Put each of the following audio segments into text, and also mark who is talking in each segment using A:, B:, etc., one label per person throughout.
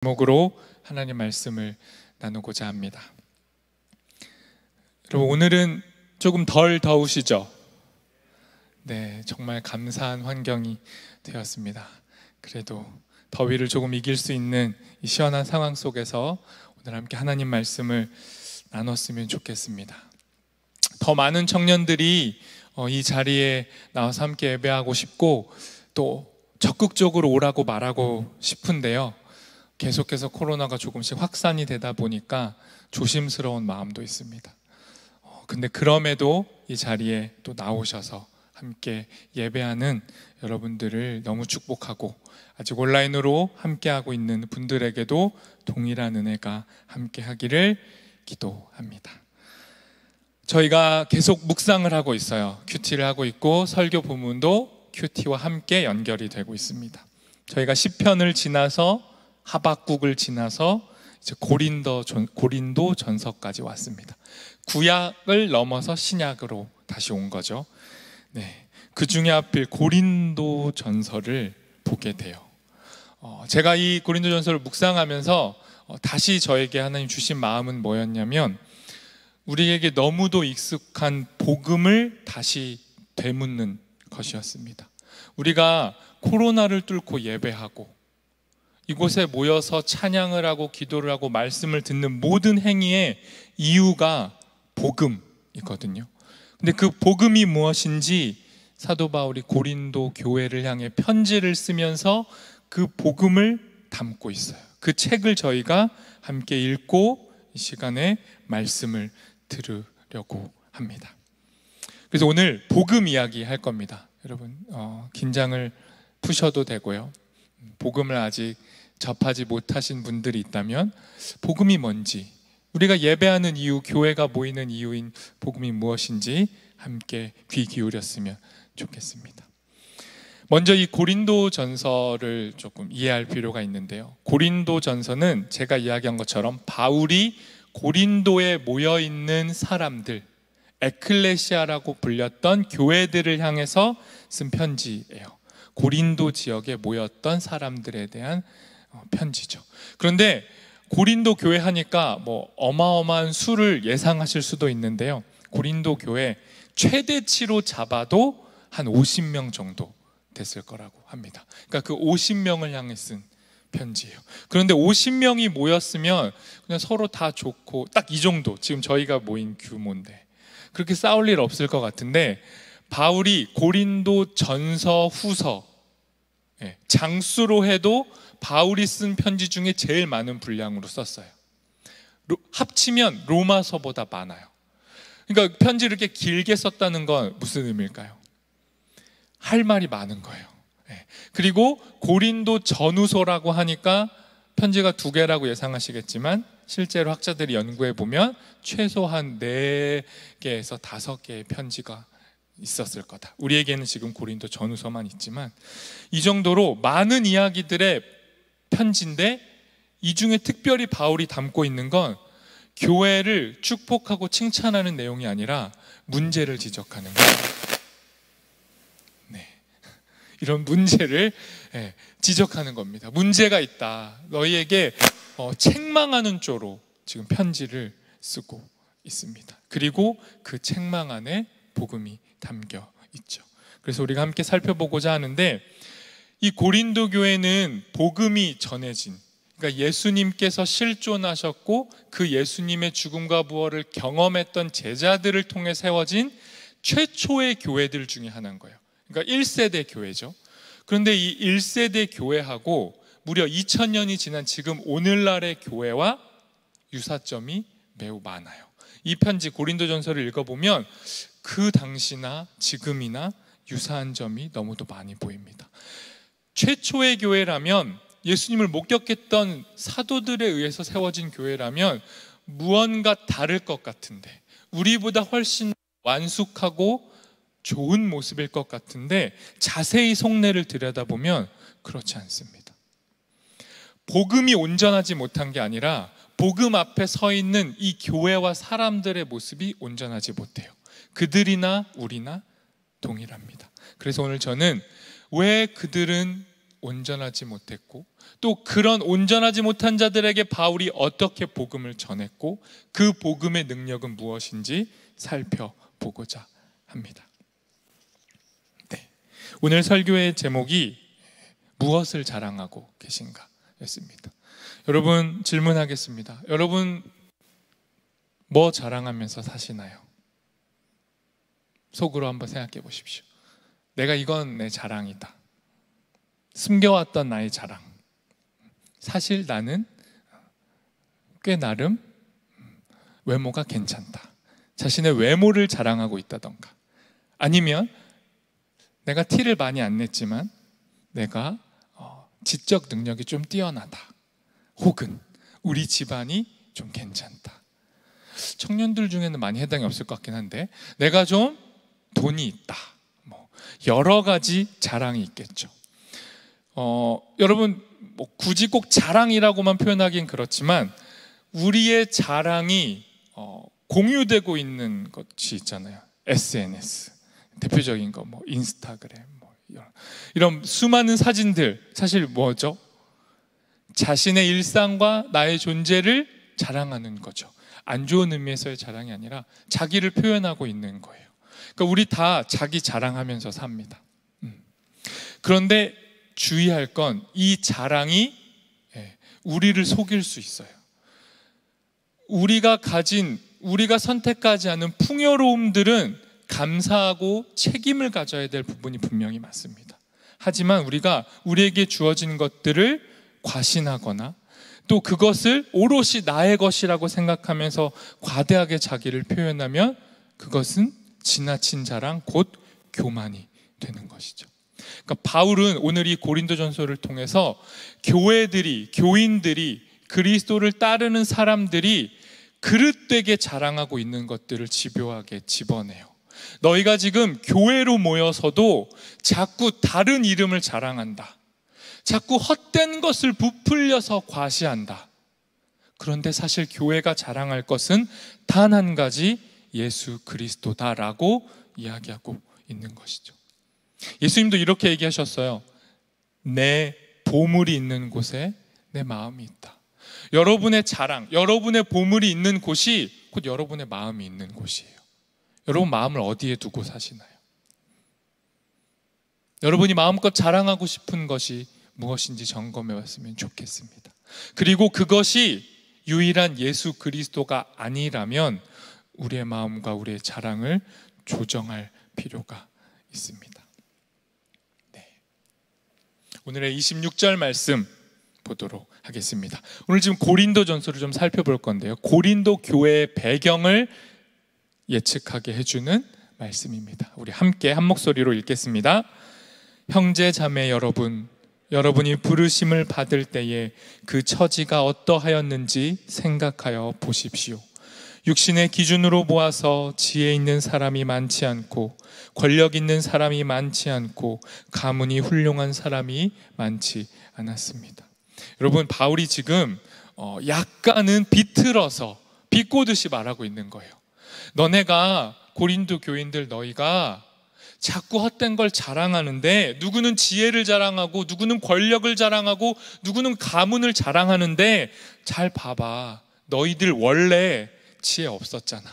A: 제목으로 하나님 말씀을 나누고자 합니다. 여러분, 오늘은 조금 덜 더우시죠? 네, 정말 감사한 환경이 되었습니다. 그래도 더위를 조금 이길 수 있는 이 시원한 상황 속에서 오늘 함께 하나님 말씀을 나눴으면 좋겠습니다. 더 많은 청년들이 이 자리에 나와서 함께 예배하고 싶고 또 적극적으로 오라고 말하고 싶은데요, 계속해서 코로나가 조금씩 확산이 되다 보니까 조심스러운 마음도 있습니다. 근데 그럼에도 이 자리에 또 나오셔서 함께 예배하는 여러분들을 너무 축복하고, 아직 온라인으로 함께하고 있는 분들에게도 동일한 은혜가 함께하기를 기도합니다. 저희가 계속 묵상을 하고 있어요. 큐티를 하고 있고 설교 부문도 큐티와 함께 연결이 되고 있습니다. 저희가 시편을 지나서 하박국을 지나서 이제 고린도 전서까지 왔습니다. 구약을 넘어서 신약으로 다시 온 거죠. 네, 그 중에 하필 고린도 전서를 보게 돼요. 제가 이 고린도 전서를 묵상하면서 다시 저에게 하나님 주신 마음은 뭐였냐면, 우리에게 너무도 익숙한 복음을 다시 되묻는 것이었습니다. 우리가 코로나를 뚫고 예배하고 이곳에 모여서 찬양을 하고 기도를 하고 말씀을 듣는 모든 행위의 이유가 복음이거든요. 근데 그 복음이 무엇인지 사도 바울이 고린도 교회를 향해 편지를 쓰면서 그 복음을 담고 있어요. 그 책을 저희가 함께 읽고 이 시간에 말씀을 들으려고 합니다. 그래서 오늘 복음 이야기 할 겁니다. 여러분, 긴장을 푸셔도 되고요. 복음을 아직 접하지 못하신 분들이 있다면 복음이 뭔지, 우리가 예배하는 이유, 교회가 모이는 이유인 복음이 무엇인지 함께 귀 기울였으면 좋겠습니다. 먼저 이 고린도 전서를 조금 이해할 필요가 있는데요, 고린도 전서는 제가 이야기한 것처럼 바울이 고린도에 모여있는 사람들, 에클레시아라고 불렸던 교회들을 향해서 쓴 편지예요. 고린도 지역에 모였던 사람들에 대한 편지죠. 그런데 고린도 교회 하니까 어마어마한 수를 예상하실 수도 있는데요, 고린도 교회 최대치로 잡아도 한 50명 정도 됐을 거라고 합니다. 그러니까 그 50명을 향해 쓴 편지예요. 그런데 50명이 모였으면 그냥 서로 다 좋고 딱 이 정도, 지금 저희가 모인 규모인데 그렇게 싸울 일 없을 것 같은데, 바울이 고린도 전서 후서, 장수로 해도 바울이 쓴 편지 중에 제일 많은 분량으로 썼어요. 합치면 로마서보다 많아요. 그러니까 편지를 이렇게 길게 썼다는 건 무슨 의미일까요? 할 말이 많은 거예요. 그리고 고린도 전후서라고 하니까 편지가 2개라고 예상하시겠지만 실제로 학자들이 연구해 보면 최소한 4개에서 5개의 편지가 있었을 거다. 우리에게는 지금 고린도 전후서만 있지만 이 정도로 많은 이야기들의 편지인데, 이 중에 특별히 바울이 담고 있는 건 교회를 축복하고 칭찬하는 내용이 아니라 문제를 지적하는 거예요. 네, 이런 문제를 지적하는 겁니다. 문제가 있다, 너희에게 책망하는 조로 지금 편지를 쓰고 있습니다. 그리고 그 책망 안에 복음이 담겨 있죠. 그래서 우리가 함께 살펴보고자 하는데, 이 고린도 교회는 복음이 전해진, 그러니까 예수님께서 실존하셨고 그 예수님의 죽음과 부활을 경험했던 제자들을 통해 세워진 최초의 교회들 중에 하나인 거예요. 그러니까 1세대 교회죠. 그런데 이 1세대 교회하고 무려 2000년이 지난 지금 오늘날의 교회와 유사점이 매우 많아요. 이 편지 고린도전서를 읽어보면 그 당시나 지금이나 유사한 점이 너무도 많이 보입니다. 최초의 교회라면, 예수님을 목격했던 사도들에 의해서 세워진 교회라면 무언가 다를 것 같은데, 우리보다 훨씬 완숙하고 좋은 모습일 것 같은데 자세히 속내를 들여다보면 그렇지 않습니다. 복음이 온전하지 못한 게 아니라 복음 앞에 서 있는 이 교회와 사람들의 모습이 온전하지 못해요. 그들이나 우리나 동일합니다. 그래서 오늘 저는 왜 그들은 온전하지 못했고, 또 그런 온전하지 못한 자들에게 바울이 어떻게 복음을 전했고 그 복음의 능력은 무엇인지 살펴보고자 합니다. 네. 오늘 설교의 제목이 무엇을 자랑하고 계신가 였습니다. 여러분, 질문하겠습니다. 여러분, 뭐 자랑하면서 사시나요? 속으로 한번 생각해 보십시오. 내가 이건 내 자랑이다. 숨겨왔던 나의 자랑. 사실 나는 꽤 나름 외모가 괜찮다. 자신의 외모를 자랑하고 있다던가, 아니면 내가 티를 많이 안 냈지만 내가 지적 능력이 좀 뛰어나다, 혹은 우리 집안이 좀 괜찮다. 청년들 중에는 많이 해당이 없을 것 같긴 한데, 내가 좀 돈이 있다, 여러 가지 자랑이 있겠죠. 여러분, 굳이 꼭 자랑이라고만 표현하기는 그렇지만 우리의 자랑이 공유되고 있는 것이 있잖아요. SNS, 대표적인 거 인스타그램, 이런 수많은 사진들, 사실 뭐죠? 자신의 일상과 나의 존재를 자랑하는 거죠. 안 좋은 의미에서의 자랑이 아니라 자기를 표현하고 있는 거예요. 그러니까 우리 다 자기 자랑하면서 삽니다. 그런데 주의할 건 이 자랑이 우리를 속일 수 있어요. 우리가 선택하지 않은 풍요로움들은 감사하고 책임을 가져야 될 부분이 분명히 맞습니다. 하지만 우리가 우리에게 주어진 것들을 과신하거나 또 그것을 오롯이 나의 것이라고 생각하면서 과대하게 자기를 표현하면 그것은 지나친 자랑, 곧 교만이 되는 것이죠. 그러니까 바울은 오늘 이 고린도전서를 통해서 교인들이, 그리스도를 따르는 사람들이 그릇되게 자랑하고 있는 것들을 집요하게 집어내요. 너희가 지금 교회로 모여서도 자꾸 다른 이름을 자랑한다. 자꾸 헛된 것을 부풀려서 과시한다. 그런데 사실 교회가 자랑할 것은 단 한 가지, 예수 그리스도다라고 이야기하고 있는 것이죠. 예수님도 이렇게 얘기하셨어요. 내 보물이 있는 곳에 내 마음이 있다. 여러분의 자랑, 여러분의 보물이 있는 곳이 곧 여러분의 마음이 있는 곳이에요. 여러분 마음을 어디에 두고 사시나요? 여러분이 마음껏 자랑하고 싶은 것이 무엇인지 점검해 봤으면 좋겠습니다. 그리고 그것이 유일한 예수 그리스도가 아니라면 우리의 마음과 우리의 자랑을 조정할 필요가 있습니다. 네. 오늘의 26절 말씀 보도록 하겠습니다. 오늘 지금 고린도전서를 좀 살펴볼 건데요, 고린도 교회의 배경을 예측하게 해주는 말씀입니다. 우리 함께 한 목소리로 읽겠습니다. 형제 자매 여러분, 여러분이 부르심을 받을 때에 그 처지가 어떠하였는지 생각하여 보십시오. 육신의 기준으로 보아서 지혜 있는 사람이 많지 않고 권력 있는 사람이 많지 않고 가문이 훌륭한 사람이 많지 않았습니다. 여러분, 바울이 지금 약간은 비틀어서 비꼬듯이 말하고 있는 거예요. 너네가, 고린도 교인들, 너희가 자꾸 헛된 걸 자랑하는데, 누구는 지혜를 자랑하고 누구는 권력을 자랑하고 누구는 가문을 자랑하는데, 잘 봐봐, 너희들 원래 지혜 없었잖아.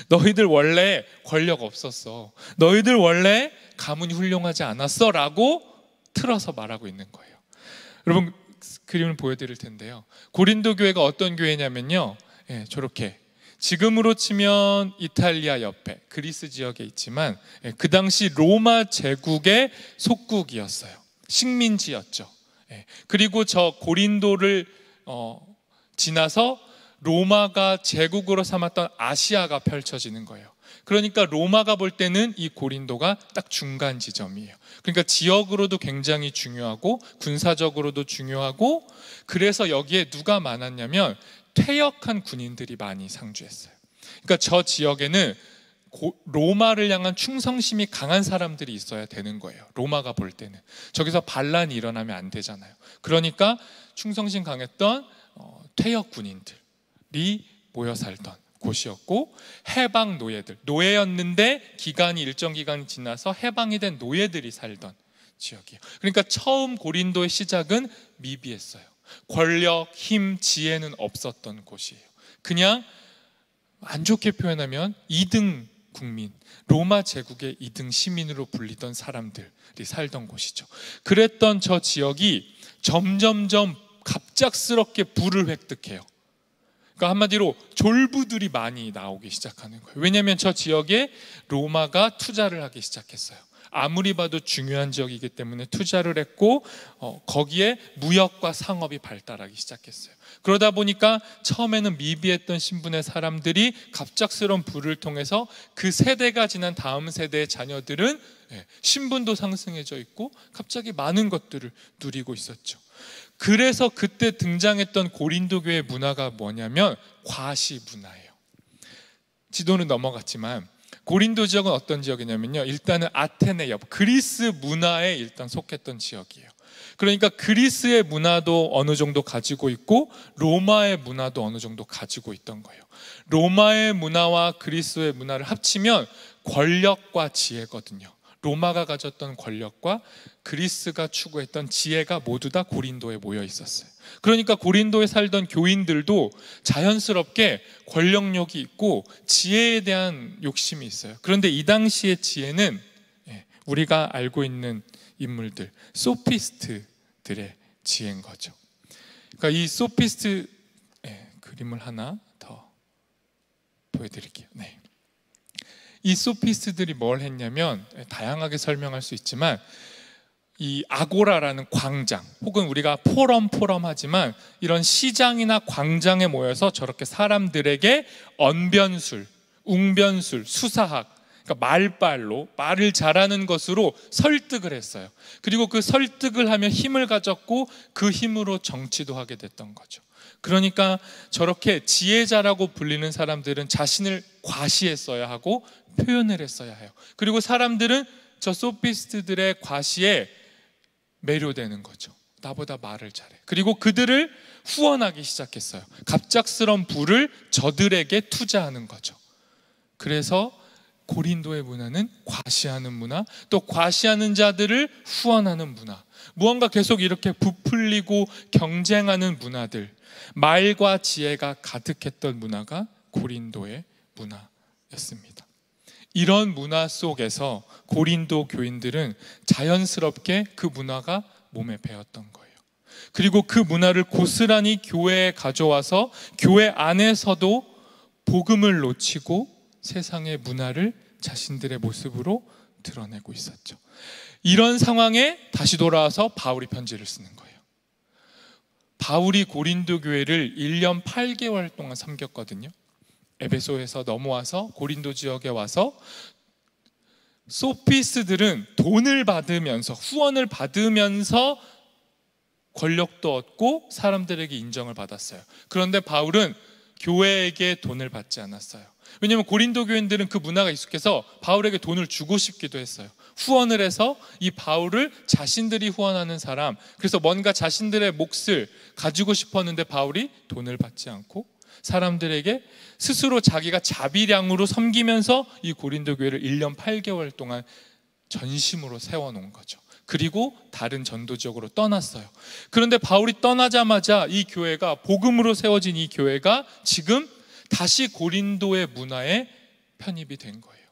A: 너희들 원래 권력 없었어. 너희들 원래 가문이 훌륭하지 않았어 라고 틀어서 말하고 있는 거예요. 여러분, 그림을 보여드릴 텐데요, 고린도 교회가 어떤 교회냐면요, 저렇게 지금으로 치면 이탈리아 옆에 그리스 지역에 있지만 그 당시 로마 제국의 속국이었어요. 식민지였죠. 그리고 저 고린도를 지나서 로마가 제국으로 삼았던 아시아가 펼쳐지는 거예요. 그러니까 로마가 볼 때는 이 고린도가 딱 중간 지점이에요. 그러니까 지역으로도 굉장히 중요하고 군사적으로도 중요하고, 그래서 여기에 누가 많았냐면 퇴역한 군인들이 많이 상주했어요. 그러니까 저 지역에는 로마를 향한 충성심이 강한 사람들이 있어야 되는 거예요. 로마가 볼 때는 저기서 반란이 일어나면 안 되잖아요. 그러니까 충성심 강했던 퇴역 군인들이 모여 살던 곳이었고, 해방 노예들, 노예였는데 일정 기간이 지나서 해방이 된 노예들이 살던 지역이에요. 그러니까 처음 고린도의 시작은 미비했어요. 권력, 힘, 지혜는 없었던 곳이에요. 그냥 안 좋게 표현하면 2등 국민, 로마 제국의 2등 시민으로 불리던 사람들이 살던 곳이죠. 그랬던 저 지역이 점점점 갑작스럽게 부를 획득해요. 그러니까 한마디로 졸부들이 많이 나오기 시작하는 거예요. 왜냐하면 저 지역에 로마가 투자를 하기 시작했어요. 아무리 봐도 중요한 지역이기 때문에 투자를 했고 거기에 무역과 상업이 발달하기 시작했어요. 그러다 보니까 처음에는 미비했던 신분의 사람들이 갑작스러운 부를 통해서 그 세대가 지난 다음 세대의 자녀들은 신분도 상승해져 있고 갑자기 많은 것들을 누리고 있었죠. 그래서 그때 등장했던 고린도 교회 문화가 뭐냐면 과시 문화예요. 지도는 넘어갔지만 고린도 지역은 어떤 지역이냐면요, 일단은 아테네 옆 그리스 문화에 일단 속했던 지역이에요. 그러니까 그리스의 문화도 어느 정도 가지고 있고 로마의 문화도 어느 정도 가지고 있던 거예요. 로마의 문화와 그리스의 문화를 합치면 권력과 지혜거든요. 로마가 가졌던 권력과 그리스가 추구했던 지혜가 모두 다 고린도에 모여 있었어요. 그러니까 고린도에 살던 교인들도 자연스럽게 권력욕이 있고 지혜에 대한 욕심이 있어요. 그런데 이 당시의 지혜는 우리가 알고 있는 인물들, 소피스트들의 지혜인 거죠. 그러니까 이 소피스트 그림을 하나 더 보여드릴게요. 네. 이 소피스트들이 뭘 했냐면 다양하게 설명할 수 있지만 이 아고라라는 광장 혹은 우리가 포럼 하지만 이런 시장이나 광장에 모여서 저렇게 사람들에게 언변술, 웅변술, 수사학, 그러니까 말빨로 말을 잘하는 것으로 설득을 했어요. 그리고 그 설득을 하며 힘을 가졌고 그 힘으로 정치도 하게 됐던 거죠. 그러니까 저렇게 지혜자라고 불리는 사람들은 자신을 과시했어야 하고 표현을 했어야 해요. 그리고 사람들은 저 소피스트들의 과시에 매료되는 거죠. 나보다 말을 잘해. 그리고 그들을 후원하기 시작했어요. 갑작스러운 부를 저들에게 투자하는 거죠. 그래서 고린도의 문화는 과시하는 문화, 또 과시하는 자들을 후원하는 문화, 무언가 계속 이렇게 부풀리고 경쟁하는 문화들, 말과 지혜가 가득했던 문화가 고린도의 문화였습니다. 이런 문화 속에서 고린도 교인들은 자연스럽게 그 문화가 몸에 배었던 거예요. 그리고 그 문화를 고스란히 교회에 가져와서 교회 안에서도 복음을 놓치고 세상의 문화를 자신들의 모습으로 드러내고 있었죠. 이런 상황에 다시 돌아와서 바울이 편지를 쓰는 거예요. 바울이 고린도 교회를 1년 8개월 동안 섬겼거든요. 에베소에서 넘어와서 고린도 지역에 와서 소피스들은 돈을 받으면서 후원을 받으면서 권력도 얻고 사람들에게 인정을 받았어요. 그런데 바울은 교회에게 돈을 받지 않았어요. 왜냐하면 고린도 교인들은 그 문화가 익숙해서 바울에게 돈을 주고 싶기도 했어요. 후원을 해서 이 바울을 자신들이 후원하는 사람, 그래서 뭔가 자신들의 몫을 가지고 싶었는데 바울이 돈을 받지 않고 사람들에게 스스로 자기가 자비량으로 섬기면서 이 고린도 교회를 1년 8개월 동안 전심으로 세워놓은 거죠. 그리고 다른 전도 지역으로 떠났어요. 그런데 바울이 떠나자마자 이 교회가, 복음으로 세워진 이 교회가 지금 다시 고린도의 문화에 편입이 된 거예요.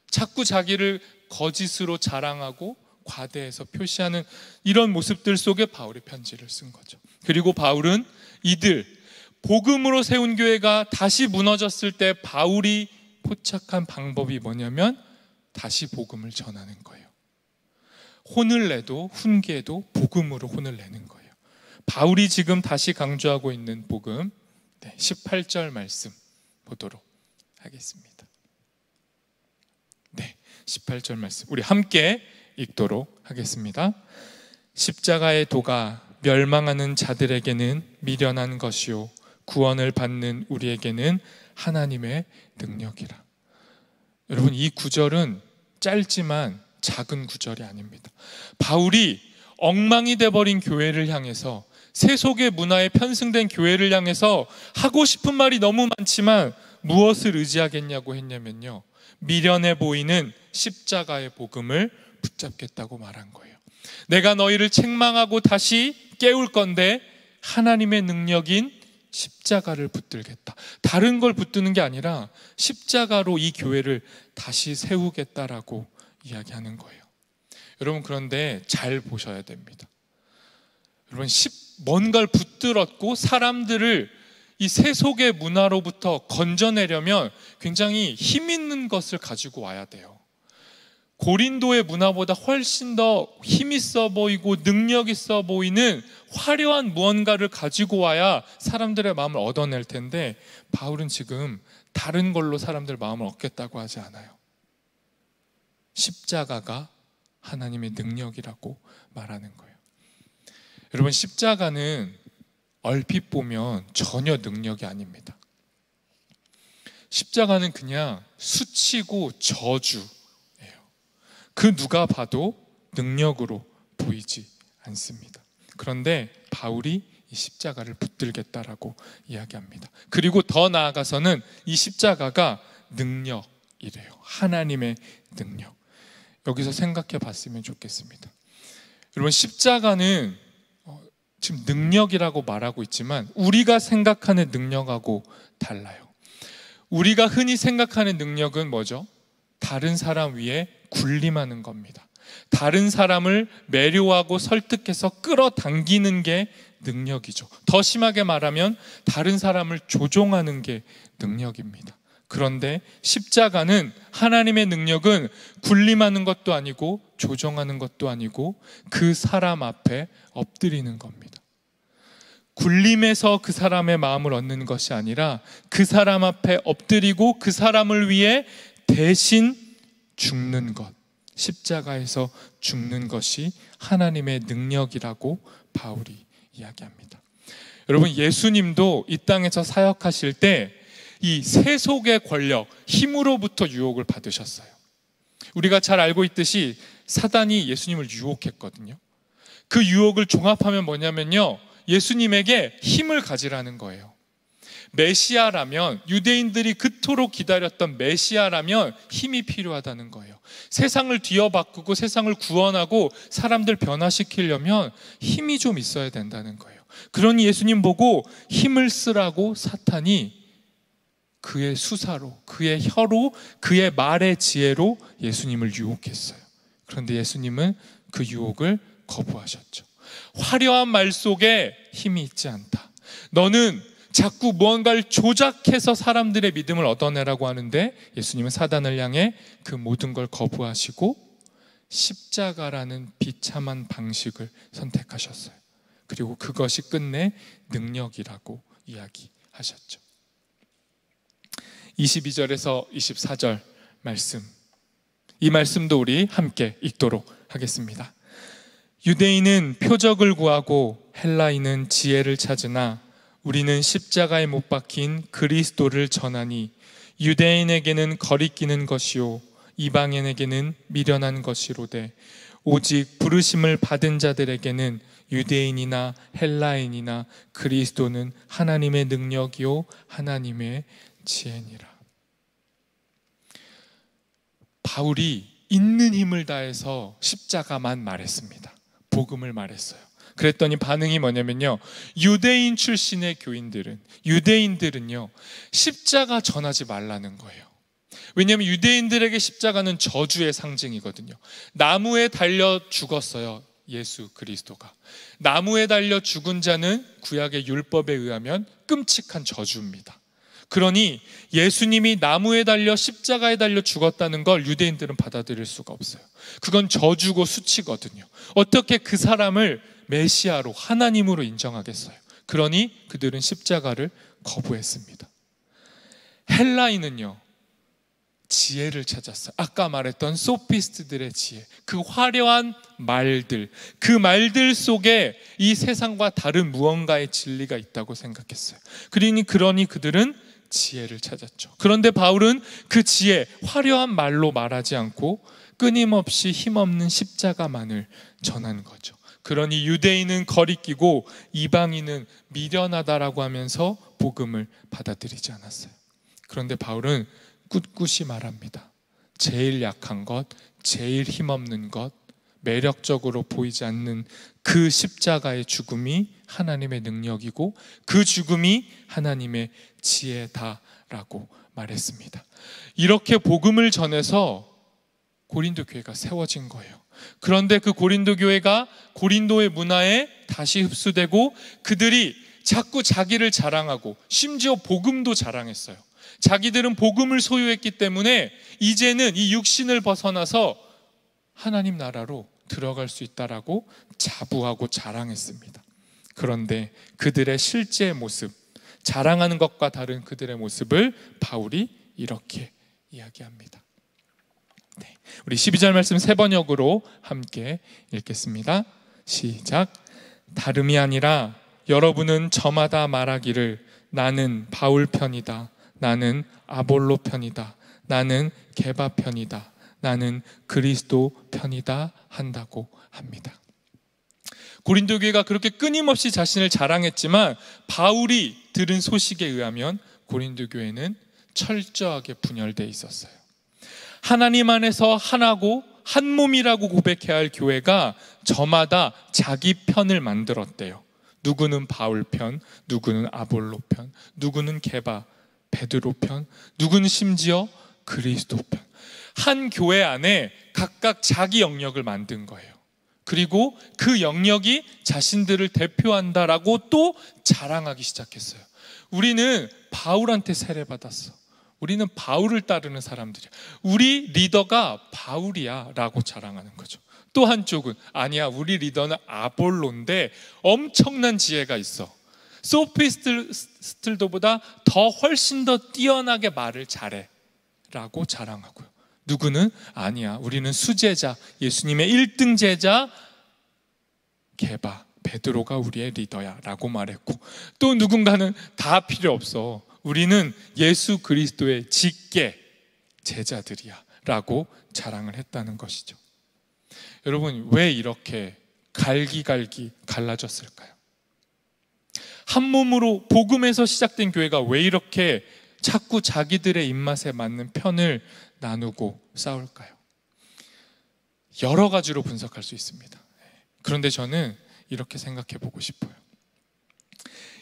A: 자꾸 자기를 거짓으로 자랑하고 과대해서 표시하는 이런 모습들 속에 바울이 편지를 쓴 거죠. 그리고 바울은 이들 복음으로 세운 교회가 다시 무너졌을 때 바울이 포착한 방법이 뭐냐면 다시 복음을 전하는 거예요. 혼을 내도 훈계도 복음으로 혼을 내는 거예요. 바울이 지금 다시 강조하고 있는 복음, 18절 말씀 보도록 하겠습니다. 18절 말씀 우리 함께 읽도록 하겠습니다. 십자가의 도가 멸망하는 자들에게는 미련한 것이요 구원을 받는 우리에게는 하나님의 능력이라. 여러분, 이 구절은 짧지만 작은 구절이 아닙니다. 바울이 엉망이 돼버린 교회를 향해서, 세속의 문화에 편승된 교회를 향해서 하고 싶은 말이 너무 많지만 무엇을 의지하겠냐고 했냐면요, 미련해 보이는 십자가의 복음을 붙잡겠다고 말한 거예요. 내가 너희를 책망하고 다시 깨울 건데 하나님의 능력인 십자가를 붙들겠다. 다른 걸 붙드는 게 아니라 십자가로 이 교회를 다시 세우겠다라고 이야기하는 거예요. 여러분, 그런데 잘 보셔야 됩니다. 여러분, 뭔가를 붙들었고 사람들을 이 세속의 문화로부터 건져내려면 굉장히 힘 있는 것을 가지고 와야 돼요. 고린도의 문화보다 훨씬 더 힘 있어 보이고 능력 있어 보이는 화려한 무언가를 가지고 와야 사람들의 마음을 얻어낼 텐데, 바울은 지금 다른 걸로 사람들 마음을 얻겠다고 하지 않아요. 십자가가 하나님의 능력이라고 말하는 거예요. 여러분, 십자가는 얼핏 보면 전혀 능력이 아닙니다. 십자가는 그냥 수치고 저주예요. 그 누가 봐도 능력으로 보이지 않습니다. 그런데 바울이 이 십자가를 붙들겠다라고 이야기합니다. 그리고 더 나아가서는 이 십자가가 능력이래요. 하나님의 능력. 여기서 생각해 봤으면 좋겠습니다. 여러분, 십자가는 지금 능력이라고 말하고 있지만 우리가 생각하는 능력하고 달라요. 우리가 흔히 생각하는 능력은 뭐죠? 다른 사람 위에 군림하는 겁니다. 다른 사람을 매료하고 설득해서 끌어당기는 게 능력이죠. 더 심하게 말하면 다른 사람을 조종하는 게 능력입니다. 그런데 십자가는, 하나님의 능력은 군림하는 것도 아니고 조종하는 것도 아니고 그 사람 앞에 엎드리는 겁니다. 군림해서 그 사람의 마음을 얻는 것이 아니라 그 사람 앞에 엎드리고 그 사람을 위해 대신 죽는 것, 십자가에서 죽는 것이 하나님의 능력이라고 바울이 이야기합니다. 여러분, 예수님도 이 땅에서 사역하실 때 이 세속의 권력, 힘으로부터 유혹을 받으셨어요. 우리가 잘 알고 있듯이 사단이 예수님을 유혹했거든요. 그 유혹을 종합하면 뭐냐면요, 예수님에게 힘을 가지라는 거예요. 메시아라면, 유대인들이 그토록 기다렸던 메시아라면 힘이 필요하다는 거예요. 세상을 뒤어바꾸고 세상을 구원하고 사람들 변화시키려면 힘이 좀 있어야 된다는 거예요. 그러니 예수님 보고 힘을 쓰라고 사탄이 그의 수사로, 그의 혀로, 그의 말의 지혜로 예수님을 유혹했어요. 그런데 예수님은 그 유혹을 거부하셨죠. 화려한 말 속에 힘이 있지 않다. 너는 자꾸 무언가를 조작해서 사람들의 믿음을 얻어내라고 하는데, 예수님은 사단을 향해 그 모든 걸 거부하시고 십자가라는 비참한 방식을 선택하셨어요. 그리고 그것이 끝내 능력이라고 이야기하셨죠. 22절에서 24절 말씀, 이 말씀도 우리 함께 읽도록 하겠습니다. 유대인은 표적을 구하고 헬라인은 지혜를 찾으나 우리는 십자가에 못 박힌 그리스도를 전하니 유대인에게는 거리끼는 것이요 이방인에게는 미련한 것이로되 오직 부르심을 받은 자들에게는 유대인이나 헬라인이나 그리스도는 하나님의 능력이요 하나님의 지혜니라. 바울이 있는 힘을 다해서 십자가만 말했습니다. 복음을 말했어요. 그랬더니 반응이 뭐냐면요, 유대인 출신의 유대인들은요 십자가 전하지 말라는 거예요. 왜냐하면 유대인들에게 십자가는 저주의 상징이거든요. 나무에 달려 죽었어요. 예수 그리스도가 나무에 달려 죽은 자는 구약의 율법에 의하면 끔찍한 저주입니다. 그러니 예수님이 나무에 달려 십자가에 달려 죽었다는 걸 유대인들은 받아들일 수가 없어요. 그건 저주고 수치거든요. 어떻게 그 사람을 메시아로, 하나님으로 인정하겠어요? 그러니 그들은 십자가를 거부했습니다. 헬라인은요 지혜를 찾았어요. 아까 말했던 소피스트들의 지혜, 그 화려한 말들, 그 말들 속에 이 세상과 다른 무언가의 진리가 있다고 생각했어요. 그러니 그들은 지혜를 찾았죠. 그런데 바울은 그 지혜, 화려한 말로 말하지 않고 끊임없이 힘없는 십자가만을 전하는 거죠. 그러니 유대인은 거리끼고 이방인은 미련하다라고 하면서 복음을 받아들이지 않았어요. 그런데 바울은 꿋꿋이 말합니다. 제일 약한 것, 제일 힘없는 것, 매력적으로 보이지 않는 그 십자가의 죽음이 하나님의 능력이고 그 죽음이 하나님의 지혜다라고 말했습니다. 이렇게 복음을 전해서 고린도 교회가 세워진 거예요. 그런데 그 고린도 교회가 고린도의 문화에 다시 흡수되고 그들이 자꾸 자기를 자랑하고 심지어 복음도 자랑했어요. 자기들은 복음을 소유했기 때문에 이제는 이 육신을 벗어나서 하나님 나라로 들어갈 수 있다라고 자부하고 자랑했습니다. 그런데 그들의 실제 모습, 자랑하는 것과 다른 그들의 모습을 바울이 이렇게 이야기합니다. 네, 우리 12절 말씀 세 번역으로 함께 읽겠습니다. 시작. 다름이 아니라 여러분은 저마다 말하기를 나는 바울 편이다, 나는 아볼로 편이다, 나는 게바 편이다, 나는 그리스도 편이다 한다고 합니다. 고린도 교회가 그렇게 끊임없이 자신을 자랑했지만 바울이 들은 소식에 의하면 고린도 교회는 철저하게 분열되어 있었어요. 하나님 안에서 하나고 한 몸이라고 고백해야 할 교회가 저마다 자기 편을 만들었대요. 누구는 바울 편, 누구는 아볼로 편, 누구는 게바, 베드로 편, 누구는 심지어 그리스도 편. 한 교회 안에 각각 자기 영역을 만든 거예요. 그리고 그 영역이 자신들을 대표한다라고 또 자랑하기 시작했어요. 우리는 바울한테 세례받았어. 우리는 바울을 따르는 사람들이야. 우리 리더가 바울이야 라고 자랑하는 거죠. 또 한쪽은 아니야, 우리 리더는 아볼로인데 엄청난 지혜가 있어. 소피스틀도보다 더 훨씬 더 뛰어나게 말을 잘해 라고 자랑하고요. 누구는 아니야, 우리는 수제자, 예수님의 1등 제자 게바, 베드로가 우리의 리더야 라고 말했고, 또 누군가는 다 필요 없어, 우리는 예수 그리스도의 직계 제자들이야 라고 자랑을 했다는 것이죠. 여러분, 왜 이렇게 갈기갈기 갈라졌을까요? 한 몸으로 복음에서 시작된 교회가 왜 이렇게 자꾸 자기들의 입맛에 맞는 편을 나누고 싸울까요? 여러 가지로 분석할 수 있습니다. 그런데 저는 이렇게 생각해 보고 싶어요.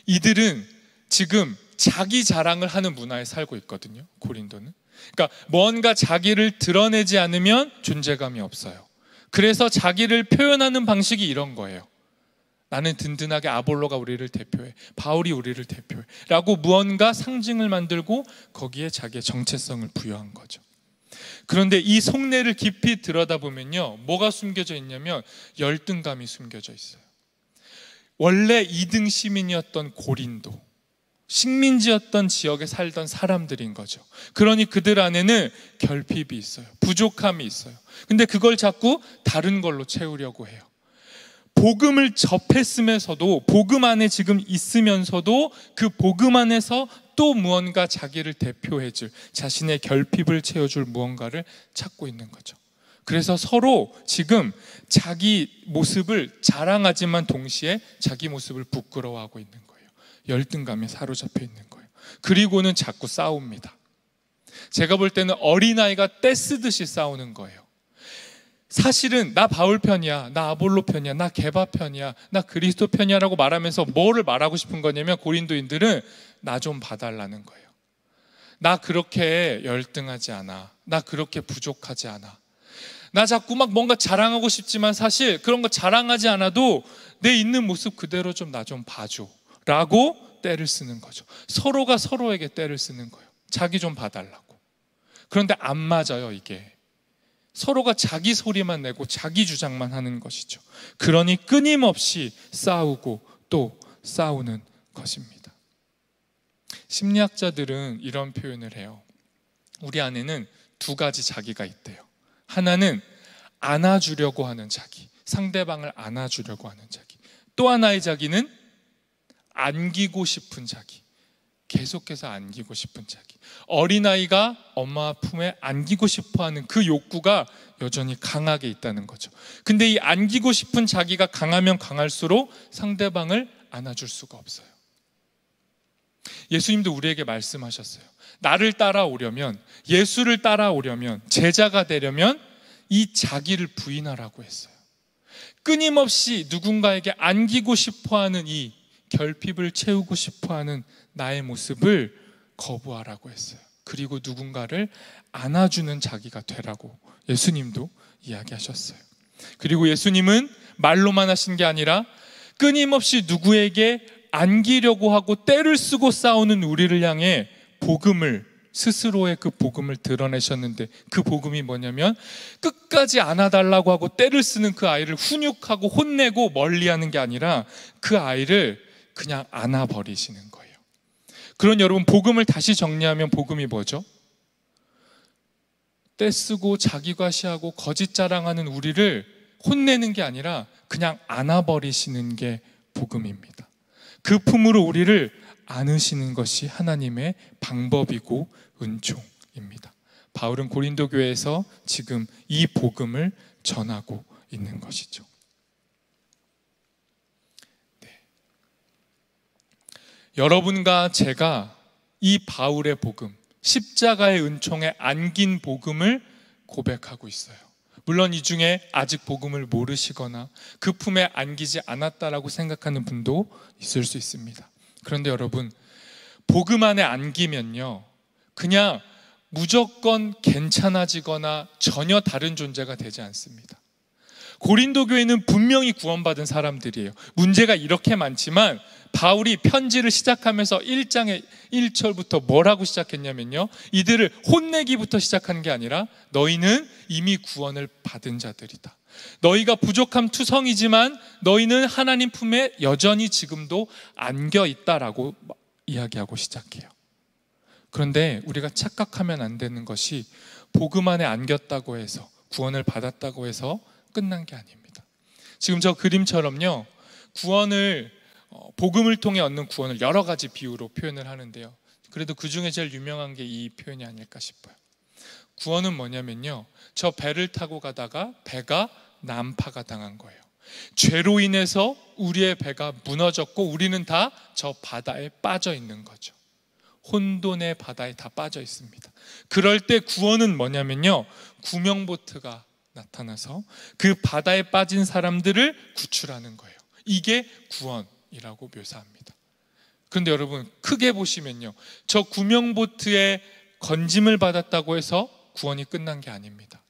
A: 이들은 지금 자기 자랑을 하는 문화에 살고 있거든요. 고린도는. 그러니까 뭔가 자기를 드러내지 않으면 존재감이 없어요. 그래서 자기를 표현하는 방식이 이런 거예요. 나는 든든하게 아볼로가 우리를 대표해, 바울이 우리를 대표해 라고 무언가 상징을 만들고 거기에 자기의 정체성을 부여한 거죠. 그런데 이 속내를 깊이 들여다보면요, 뭐가 숨겨져 있냐면 열등감이 숨겨져 있어요. 원래 2등 시민이었던 고린도, 식민지였던 지역에 살던 사람들인 거죠. 그러니 그들 안에는 결핍이 있어요. 부족함이 있어요. 근데 그걸 자꾸 다른 걸로 채우려고 해요. 복음을 접했으면서도, 복음 안에 지금 있으면서도 그 복음 안에서 또 무언가 자기를 대표해줄, 자신의 결핍을 채워줄 무언가를 찾고 있는 거죠. 그래서 서로 지금 자기 모습을 자랑하지만 동시에 자기 모습을 부끄러워하고 있는 거예요. 열등감에 사로잡혀 있는 거예요. 그리고는 자꾸 싸웁니다. 제가 볼 때는 어린아이가 떼쓰듯이 싸우는 거예요. 사실은 나 바울 편이야, 나 아볼로 편이야, 나 게바 편이야, 나 그리스도 편이야 라고 말하면서 뭐를 말하고 싶은 거냐면 고린도인들은 나 좀 봐달라는 거예요. 나 그렇게 열등하지 않아, 나 그렇게 부족하지 않아, 나 자꾸 막 뭔가 자랑하고 싶지만 사실 그런 거 자랑하지 않아도 내 있는 모습 그대로 좀 나 좀 봐줘 라고 떼를 쓰는 거죠. 서로가 서로에게 떼를 쓰는 거예요. 자기 좀 봐달라고. 그런데 안 맞아요. 이게 서로가 자기 소리만 내고 자기 주장만 하는 것이죠. 그러니 끊임없이 싸우고 또 싸우는 것입니다. 심리학자들은 이런 표현을 해요. 우리 안에는 두 가지 자기가 있대요. 하나는 안아주려고 하는 자기, 상대방을 안아주려고 하는 자기. 또 하나의 자기는 안기고 싶은 자기, 계속해서 안기고 싶은 자기. 어린아이가 엄마 품에 안기고 싶어하는 그 욕구가 여전히 강하게 있다는 거죠. 근데 이 안기고 싶은 자기가 강하면 강할수록 상대방을 안아줄 수가 없어요. 예수님도 우리에게 말씀하셨어요. 나를 따라오려면, 예수를 따라오려면, 제자가 되려면 이 자기를 부인하라고 했어요. 끊임없이 누군가에게 안기고 싶어하는 이 결핍을 채우고 싶어하는 나의 모습을 거부하라고 했어요. 그리고 누군가를 안아주는 자기가 되라고 예수님도 이야기하셨어요. 그리고 예수님은 말로만 하신 게 아니라 끊임없이 누구에게 안기려고 하고 떼를 쓰고 싸우는 우리를 향해 복음을, 스스로의 그 복음을 드러내셨는데, 그 복음이 뭐냐면 끝까지 안아달라고 하고 떼를 쓰는 그 아이를 훈육하고 혼내고 멀리하는 게 아니라 그 아이를 그냥 안아버리시는 거예요. 그런 여러분, 복음을 다시 정리하면 복음이 뭐죠? 떼쓰고 자기과시하고 거짓 자랑하는 우리를 혼내는 게 아니라 그냥 안아버리시는 게 복음입니다. 그 품으로 우리를 안으시는 것이 하나님의 방법이고 은총입니다. 바울은 고린도 교회에서 지금 이 복음을 전하고 있는 것이죠. 네. 여러분과 제가 이 바울의 복음, 십자가의 은총에 안긴 복음을 고백하고 있어요. 물론 이 중에 아직 복음을 모르시거나 그 품에 안기지 않았다라고 생각하는 분도 있을 수 있습니다. 그런데 여러분, 복음 안에 안기면요, 그냥 무조건 괜찮아지거나 전혀 다른 존재가 되지 않습니다. 고린도 교회는 분명히 구원받은 사람들이에요. 문제가 이렇게 많지만 바울이 편지를 시작하면서 1장의 1절부터 뭐라고 시작했냐면요, 이들을 혼내기부터 시작한 게 아니라 너희는 이미 구원을 받은 자들이다. 너희가 부족함 투성이지만 너희는 하나님 품에 여전히 지금도 안겨 있다라고 이야기하고 시작해요. 그런데 우리가 착각하면 안 되는 것이 복음 안에 안겼다고 해서, 구원을 받았다고 해서 끝난 게 아닙니다. 지금 저 그림처럼요, 구원을, 복음을 통해 얻는 구원을 여러 가지 비유로 표현을 하는데요, 그래도 그 중에 제일 유명한 게 이 표현이 아닐까 싶어요. 구원은 뭐냐면요, 저 배를 타고 가다가 배가 난파가 당한 거예요. 죄로 인해서 우리의 배가 무너졌고 우리는 다 저 바다에 빠져 있는 거죠. 혼돈의 바다에 다 빠져 있습니다. 그럴 때 구원은 뭐냐면요, 구명보트가 나타나서 그 바다에 빠진 사람들을 구출하는 거예요. 이게 구원이라고 묘사합니다. 그런데 여러분, 크게 보시면요, 저 구명보트에 건짐을 받았다고 해서 구원이 끝난 게 아닙니다.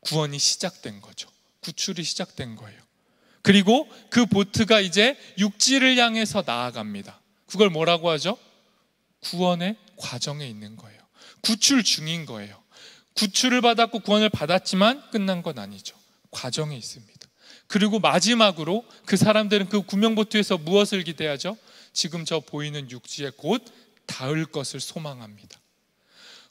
A: 구원이 시작된 거죠. 구출이 시작된 거예요. 그리고 그 보트가 이제 육지를 향해서 나아갑니다. 그걸 뭐라고 하죠? 구원의 과정에 있는 거예요. 구출 중인 거예요. 구출을 받았고 구원을 받았지만 끝난 건 아니죠. 과정에 있습니다. 그리고 마지막으로 그 사람들은 그 구명보트에서 무엇을 기대하죠? 지금 저 보이는 육지에 곧 닿을 것을 소망합니다.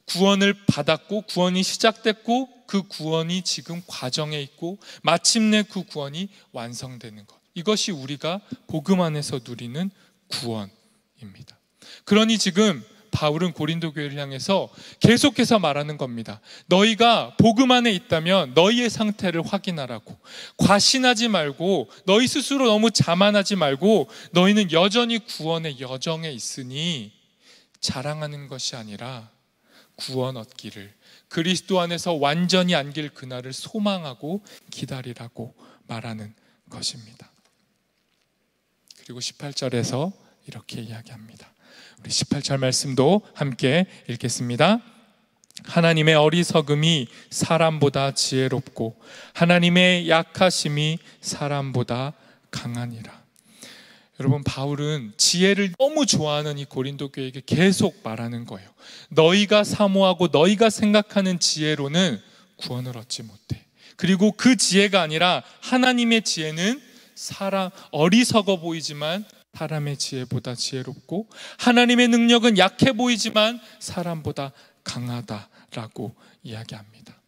A: 구원을 받았고 구원이 시작됐고 그 구원이 지금 과정에 있고 마침내 그 구원이 완성되는 것, 이것이 우리가 복음 안에서 누리는 구원입니다. 그러니 지금 바울은 고린도 교회를 향해서 계속해서 말하는 겁니다. 너희가 복음 안에 있다면 너희의 상태를 확인하라고. 과신하지 말고, 너희 스스로 너무 자만하지 말고, 너희는 여전히 구원의 여정에 있으니 자랑하는 것이 아니라 구원 얻기를, 그리스도 안에서 완전히 안길 그날을 소망하고 기다리라고 말하는 것입니다. 그리고 18절에서 이렇게 이야기합니다. 우리 18절 말씀도 함께 읽겠습니다. 하나님의 어리석음이 사람보다 지혜롭고 하나님의 약하심이 사람보다 강하니라. 여러분, 바울은 지혜를 너무 좋아하는 이 고린도 교회에게 계속 말하는 거예요. 너희가 사모하고 너희가 생각하는 지혜로는 구원을 얻지 못해. 그리고 그 지혜가 아니라 하나님의 지혜는 어리석어 보이지만 사람의 지혜보다 지혜롭고, 하나님의 능력은 약해 보이지만 사람보다 강하다라고 이야기합니다.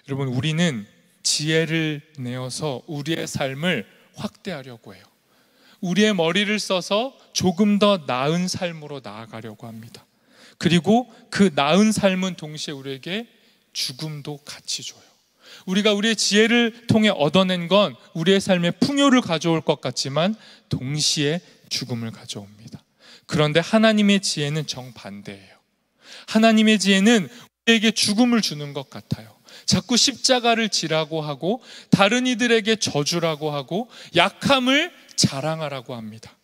A: 여러분, 우리는 지혜를 내어서 우리의 삶을 확대하려고 해요. 우리의 머리를 써서 조금 더 나은 삶으로 나아가려고 합니다. 그리고 그 나은 삶은 동시에 우리에게 죽음도 같이 줘요. 우리가 우리의 지혜를 통해 얻어낸 건 우리의 삶에 풍요를 가져올 것 같지만 동시에 죽음을 가져옵니다. 그런데 하나님의 지혜는 정반대예요. 하나님의 지혜는 우리에게 죽음을 주는 것 같아요. 자꾸 십자가를 지라고 하고 다른 이들에게 저주라고 하고 약함을 자랑하라고 합니다.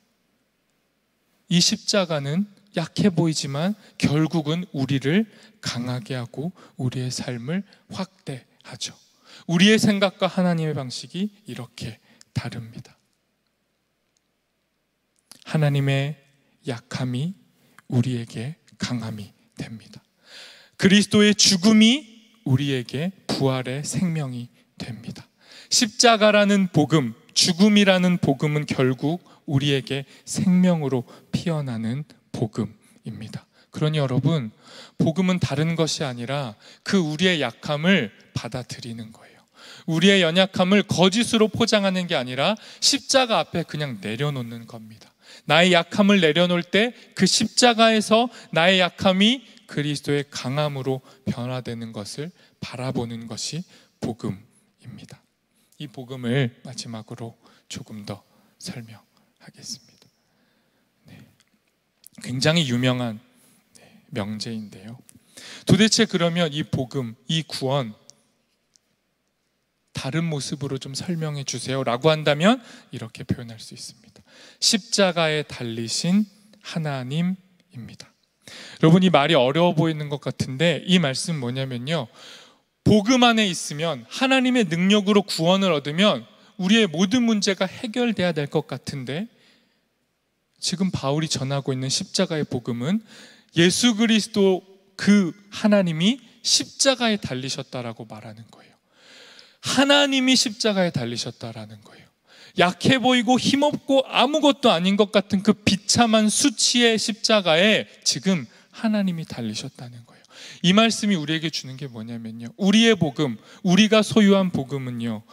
A: 이 십자가는 약해 보이지만 결국은 우리를 강하게 하고 우리의 삶을 확대하죠. 우리의 생각과 하나님의 방식이 이렇게 다릅니다. 하나님의 약함이 우리에게 강함이 됩니다. 그리스도의 죽음이 우리에게 부활의 생명이 됩니다. 십자가라는 복음, 죽음이라는 복음은 결국 우리에게 생명으로 피어나는 복음입니다. 그러니 여러분, 복음은 다른 것이 아니라 그 우리의 약함을 받아들이는 거예요. 우리의 연약함을 거짓으로 포장하는 게 아니라 십자가 앞에 그냥 내려놓는 겁니다. 나의 약함을 내려놓을 때 그 십자가에서 나의 약함이 그리스도의 강함으로 변화되는 것을 바라보는 것이 복음입니다. 이 복음을 마지막으로 조금 더 설명하겠습니다. 굉장히 유명한 명제인데요. 도대체 그러면 이 복음, 이 구원 다른 모습으로 좀 설명해 주세요 라고 한다면 이렇게 표현할 수 있습니다. 십자가에 달리신 하나님입니다. 여러분, 이 말이 어려워 보이는 것 같은데 이 말씀 뭐냐면요, 복음 안에 있으면, 하나님의 능력으로 구원을 얻으면 우리의 모든 문제가 해결돼야 될 것 같은데, 지금 바울이 전하고 있는 십자가의 복음은 예수 그리스도 그 하나님이 십자가에 달리셨다라고 말하는 거예요. 하나님이 십자가에 달리셨다라는 거예요. 약해 보이고 힘없고 아무것도 아닌 것 같은 그 비참한 수치의 십자가에 지금 하나님이 달리셨다는 거예요. 이 말씀이 우리에게 주는 게 뭐냐면요, 우리의 복음, 우리가 소유한 복음은요,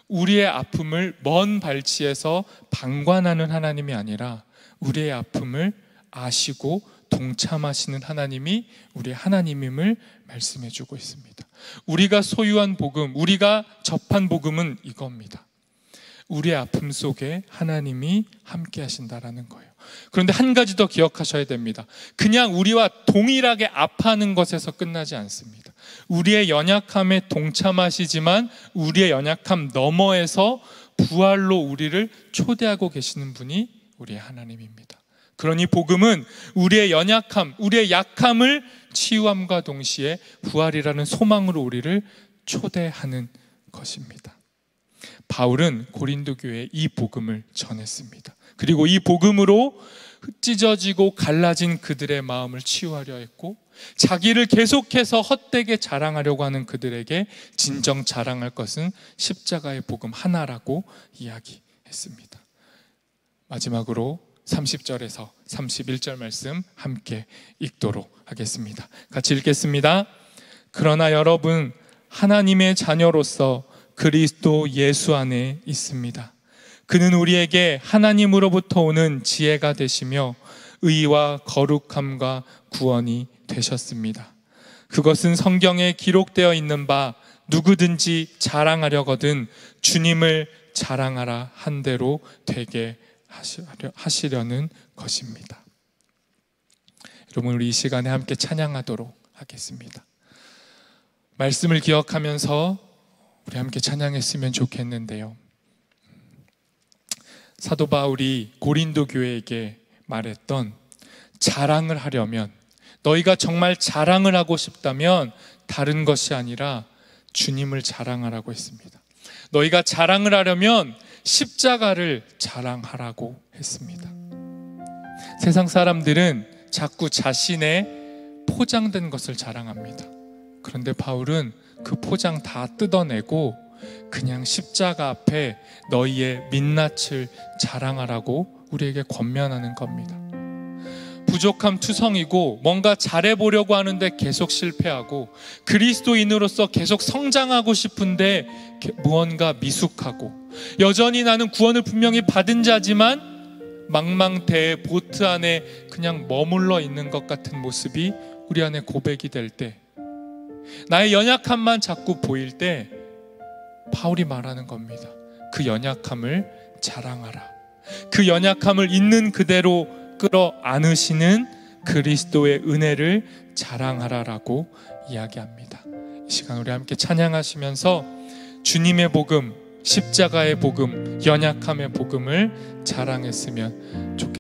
A: 우리의 아픔을 먼 발치에서 방관하는 하나님이 아니라 우리의 아픔을 아시고 동참하시는 하나님이 우리의 하나님임을 말씀해 주고 있습니다. 우리가 소유한 복음, 우리가 접한 복음은 이겁니다. 우리의 아픔 속에 하나님이 함께 하신다라는 거예요. 그런데 한 가지 더 기억하셔야 됩니다. 그냥 우리와 동일하게 아파하는 것에서 끝나지 않습니다. 우리의 연약함에 동참하시지만 우리의 연약함 너머에서 부활로 우리를 초대하고 계시는 분이 우리의 하나님입니다. 그러니 복음은 우리의 연약함, 우리의 약함을 치유함과 동시에 부활이라는 소망으로 우리를 초대하는 것입니다. 바울은 고린도 교회에 이 복음을 전했습니다. 그리고 이 복음으로 찢어지고 갈라진 그들의 마음을 치유하려 했고, 자기를 계속해서 헛되게 자랑하려고 하는 그들에게 진정 자랑할 것은 십자가의 복음 하나라고 이야기했습니다. 마지막으로 30절에서 31절 말씀 함께 읽도록 하겠습니다. 같이 읽겠습니다. 그러나 여러분, 하나님의 자녀로서 그리스도 예수 안에 있습니다. 그는 우리에게 하나님으로부터 오는 지혜가 되시며 의와 거룩함과 구원이 되셨습니다. 그것은 성경에 기록되어 있는 바 누구든지 자랑하려거든 주님을 자랑하라 한 대로 되게 하시려는 것입니다. 여러분, 우리 이 시간에 함께 찬양하도록 하겠습니다. 말씀을 기억하면서 우리 함께 찬양했으면 좋겠는데요, 사도 바울이 고린도 교회에게 말했던 자랑을 하려면, 너희가 정말 자랑을 하고 싶다면 다른 것이 아니라 주님을 자랑하라고 했습니다. 너희가 자랑을 하려면 십자가를 자랑하라고 했습니다. 세상 사람들은 자꾸 자신의 포장된 것을 자랑합니다. 그런데 바울은 그 포장 다 뜯어내고 그냥 십자가 앞에 너희의 민낯을 자랑하라고 우리에게 권면하는 겁니다. 부족함 투성이고 뭔가 잘해보려고 하는데 계속 실패하고, 그리스도인으로서 계속 성장하고 싶은데 무언가 미숙하고, 여전히 나는 구원을 분명히 받은 자지만 망망대해 보트 안에 그냥 머물러 있는 것 같은 모습이 우리 안에 고백이 될 때, 나의 연약함만 자꾸 보일 때 바울이 말하는 겁니다. 그 연약함을 자랑하라. 그 연약함을 있는 그대로 끌어안으시는 그리스도의 은혜를 자랑하라라고 이야기합니다. 이 시간 우리 함께 찬양하시면서 주님의 복음, 십자가의 복음, 연약함의 복음을 자랑했으면 좋겠습니다.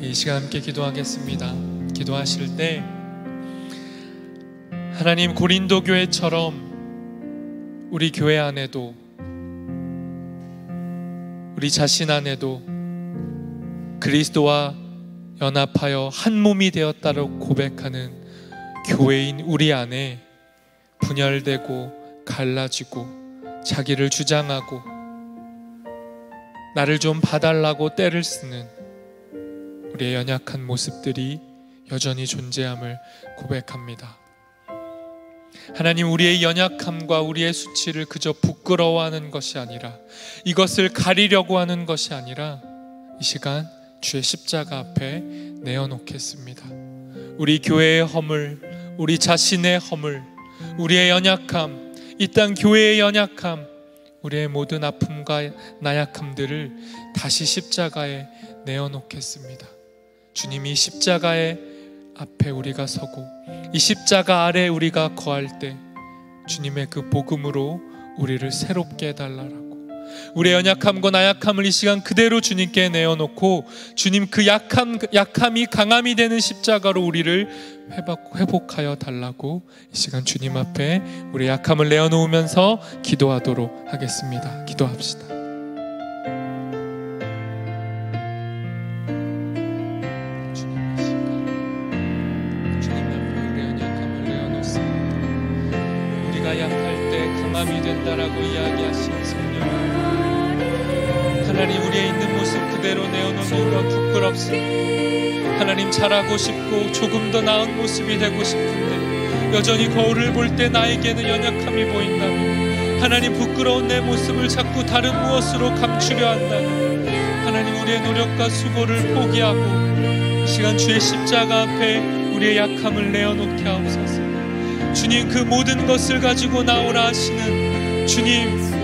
A: 이 시간 함께 기도하겠습니다. 기도하실 때 하나님, 고린도 교회처럼 우리 교회 안에도, 우리 자신 안에도 그리스도와 연합하여 한 몸이 되었다고 고백하는 교회인 우리 안에 분열되고 갈라지고 자기를 주장하고 나를 좀 봐달라고 떼를 쓰는 우리의 연약한 모습들이 여전히 존재함을 고백합니다. 하나님, 우리의 연약함과 우리의 수치를 그저 부끄러워하는 것이 아니라, 이것을 가리려고 하는 것이 아니라 이 시간 주의 십자가 앞에 내어놓겠습니다. 우리 교회의 허물, 우리 자신의 허물, 우리의 연약함, 이 땅 교회의 연약함, 우리의 모든 아픔과 나약함들을 다시 십자가에 내어놓겠습니다. 주님이 십자가의 앞에 우리가 서고 이 십자가 아래 우리가 거할 때 주님의 그 복음으로 우리를 새롭게 해달라고, 우리의 연약함과 나약함을 이 시간 그대로 주님께 내어놓고 주님 그 약함이 강함이 되는 십자가로 우리를 회복하여 달라고 이 시간 주님 앞에 우리의 약함을 내어놓으면서 기도하도록 하겠습니다. 기도합시다. 약할 때 강함이 된다라고 이야기하신 성령, 하나님, 우리의 있는 모습 그대로 내어놓는 것 부끄럽습니다. 하나님, 잘하고 싶고 조금 더 나은 모습이 되고 싶은데 여전히 거울을 볼 때 나에게는 연약함이 보인다면, 하나님, 부끄러운 내 모습을 자꾸 다른 무엇으로 감추려 한다면, 하나님, 우리의 노력과 수고를 포기하고 이 시간 주의 십자가 앞에 우리의 약함을 내어놓게 하옵소서. 주님, 그 모든 것을 가지고 나오라 하시는 주님,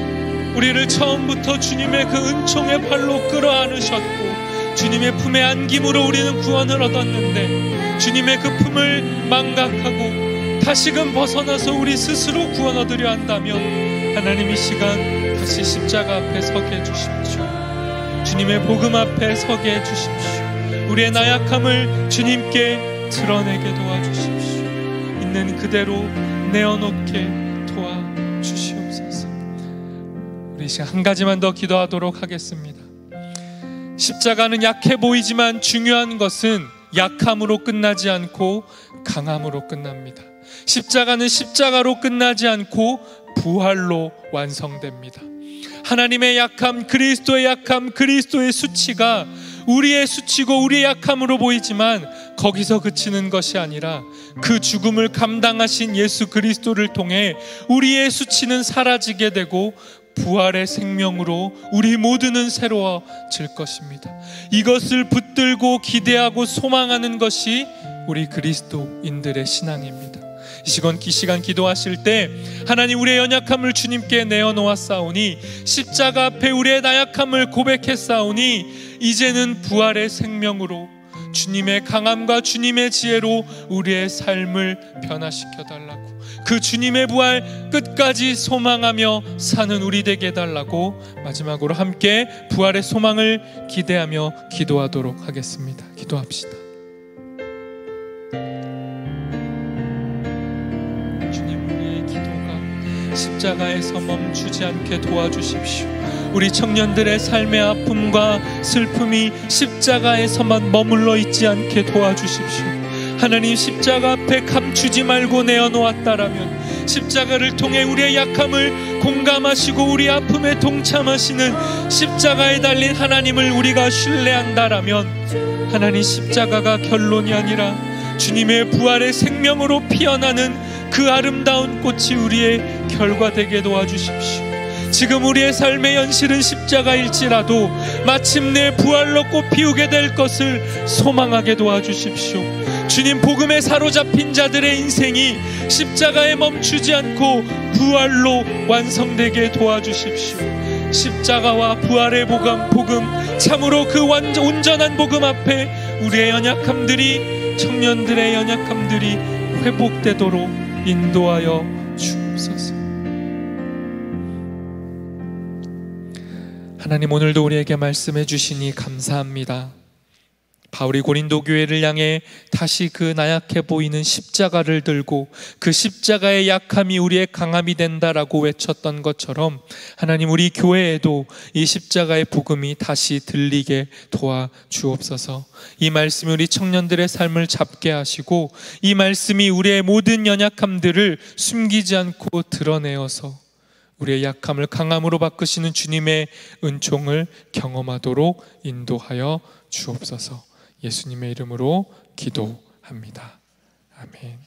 A: 우리를 처음부터 주님의 그 은총의 팔로 끌어안으셨고 주님의 품에 안김으로 우리는 구원을 얻었는데, 주님의 그 품을 망각하고 다시금 벗어나서 우리 스스로 구원 얻으려 한다면, 하나님, 이 시간 다시 십자가 앞에 서게 해주십시오. 주님의 복음 앞에 서게 해주십시오. 우리의 나약함을 주님께 드러내게 도와주십시오. 있는 그대로 내어놓게 도와주시옵소서. 우리 시간 한 가지만 더 기도하도록 하겠습니다. 십자가는 약해 보이지만 중요한 것은 약함으로 끝나지 않고 강함으로 끝납니다. 십자가는 십자가로 끝나지 않고 부활로 완성됩니다. 하나님의 약함, 그리스도의 약함, 그리스도의 수치가 우리의 수치고 우리의 약함으로 보이지만 거기서 그치는 것이 아니라 그 죽음을 감당하신 예수 그리스도를 통해 우리의 수치는 사라지게 되고 부활의 생명으로 우리 모두는 새로워질 것입니다. 이것을 붙들고 기대하고 소망하는 것이 우리 그리스도인들의 신앙입니다. 이 시간 기도하실 때, 하나님, 우리의 연약함을 주님께 내어놓았사오니, 십자가 앞에 우리의 나약함을 고백했사오니, 이제는 부활의 생명으로 주님의 강함과 주님의 지혜로 우리의 삶을 변화시켜 달라고, 그 주님의 부활 끝까지 소망하며 사는 우리 되게 해달라고, 마지막으로 함께 부활의 소망을 기대하며 기도하도록 하겠습니다. 기도합시다. 주님, 우리의 기도가 십자가에서 멈추지 않게 도와주십시오. 우리 청년들의 삶의 아픔과 슬픔이 십자가에서만 머물러 있지 않게 도와주십시오. 하나님, 십자가 앞에 감추지 말고 내어놓았다라면, 십자가를 통해 우리의 약함을 공감하시고 우리 아픔에 동참하시는 십자가에 달린 하나님을 우리가 신뢰한다라면, 하나님, 십자가가 결론이 아니라 주님의 부활의 생명으로 피어나는 그 아름다운 꽃이 우리의 결과되게 도와주십시오. 지금 우리의 삶의 현실은 십자가일지라도 마침내 부활로 꽃 피우게 될 것을 소망하게 도와주십시오. 주님, 복음에 사로잡힌 자들의 인생이 십자가에 멈추지 않고 부활로 완성되게 도와주십시오. 십자가와 부활의 복음, 참으로 그 온전한 복음 앞에 우리의 연약함들이, 청년들의 연약함들이 회복되도록 인도하여 주옵소서. 하나님, 오늘도 우리에게 말씀해 주시니 감사합니다. 바울이 고린도 교회를 향해 다시 그 나약해 보이는 십자가를 들고 그 십자가의 약함이 우리의 강함이 된다라고 외쳤던 것처럼, 하나님, 우리 교회에도 이 십자가의 복음이 다시 들리게 도와주옵소서. 이 말씀이 우리 청년들의 삶을 잡게 하시고, 이 말씀이 우리의 모든 연약함들을 숨기지 않고 드러내어서 우리의 약함을 강함으로 바꾸시는 주님의 은총을 경험하도록 인도하여 주옵소서. 예수님의 이름으로 기도합니다. 아멘.